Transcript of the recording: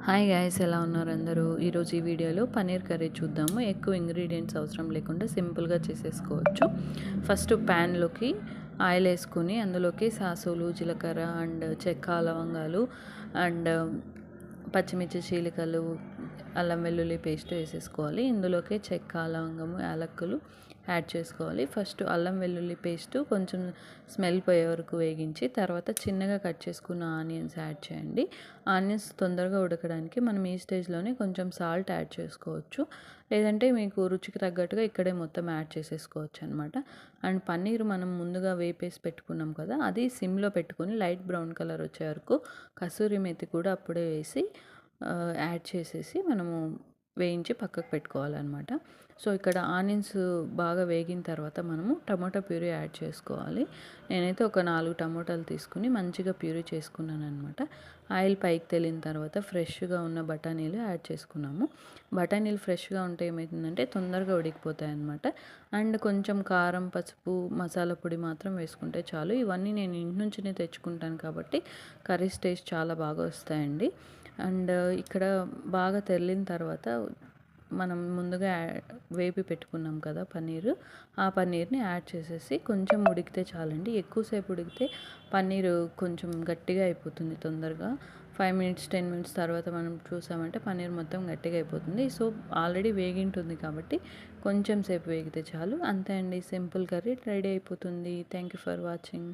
Hi guys, ఎలా ఉన్నారు అందరూ? ఈరోజు ఈ వీడియోలో పన్నీర్ కర్రీ చూద్దాము. ఎక్కువ ఇంగ్రీడియంట్స్ అవసరం లేకుండా సింపుల్గా చేసేసుకోవచ్చు. ఫస్ట్ ప్యాన్లోకి ఆయిల్ వేసుకొని అందులోకి సాసులు, జీలకర్ర అండ్ చెక్క, లవంగాలు అండ్ పచ్చిమిర్చి చీలికలు, అల్లం వెల్లుల్లి పేస్ట్ వేసేసుకోవాలి. ఇందులోకి చెక్క, లవంగము, యాలక్కులు యాడ్ చేసుకోవాలి. ఫస్ట్ అల్లం వెల్లుల్లి పేస్ట్ కొంచెం స్మెల్ పోయే వరకు వేగించి తర్వాత చిన్నగా కట్ చేసుకున్న ఆనియన్స్ యాడ్ చేయండి. ఆనియన్స్ తొందరగా ఉడకడానికి మనం ఈ స్టేజ్లోనే కొంచెం సాల్ట్ యాడ్ చేసుకోవచ్చు, లేదంటే మీకు రుచికి తగ్గట్టుగా ఇక్కడే మొత్తం యాడ్ చేసేసుకోవచ్చు అనమాట. అండ్ పన్నీర్ మనం ముందుగా వేపేసి పెట్టుకున్నాం కదా, అది సిమ్లో పెట్టుకొని లైట్ బ్రౌన్ కలర్ వచ్చే వరకు కసూరి మేతి కూడా అప్పుడే వేసి యాడ్ చేసేసి మనము వేయించి పక్కకు పెట్టుకోవాలన్నమాట. సో ఇక్కడ ఆనియన్స్ బాగా వేగిన తర్వాత మనము టమాటా ప్యూరీ యాడ్ చేసుకోవాలి. నేనైతే ఒక 4 టమాటాలు తీసుకుని మంచిగా ప్యూరీ చేసుకున్నాను అనమాట. ఆయిల్ పైకి తేలిన తర్వాత ఫ్రెష్గా ఉన్న బఠానీలు యాడ్ చేసుకున్నాము. బఠానీలు ఫ్రెష్గా ఉంటే ఏమవుతుందంటే తొందరగా ఉడికిపోతాయి అనమాట. అండ్ కొంచెం కారం, పసుపు, మసాలా పొడి మాత్రం వేసుకుంటే చాలు. ఇవన్నీ నేను ఇంటి నుంచినే తెచ్చుకుంటాను కాబట్టి కర్రీస్ టేస్ట్ చాలా బాగా వస్తాయండి. అండ్ ఇక్కడ బాగా తెల్లిన తర్వాత మనం ముందుగా వేపి పెట్టుకున్నాం కదా పన్నీరు, ఆ పన్నీర్ని యాడ్ చేసేసి కొంచెం ఉడికితే చాలండి. ఎక్కువసేపు ఉడికితే పన్నీరు కొంచెం గట్టిగా అయిపోతుంది తొందరగా. 5 మినిట్స్ 10 మినిట్స్ తర్వాత మనం చూసామంటే పన్నీర్ మొత్తం గట్టిగా అయిపోతుంది. సో ఆల్రెడీ వేగింటుంది కాబట్టి కొంచెం సేపు వేగితే చాలు. అంతే అండి, సింపుల్ కర్రీ రెడీ అయిపోతుంది. Thank you for watching.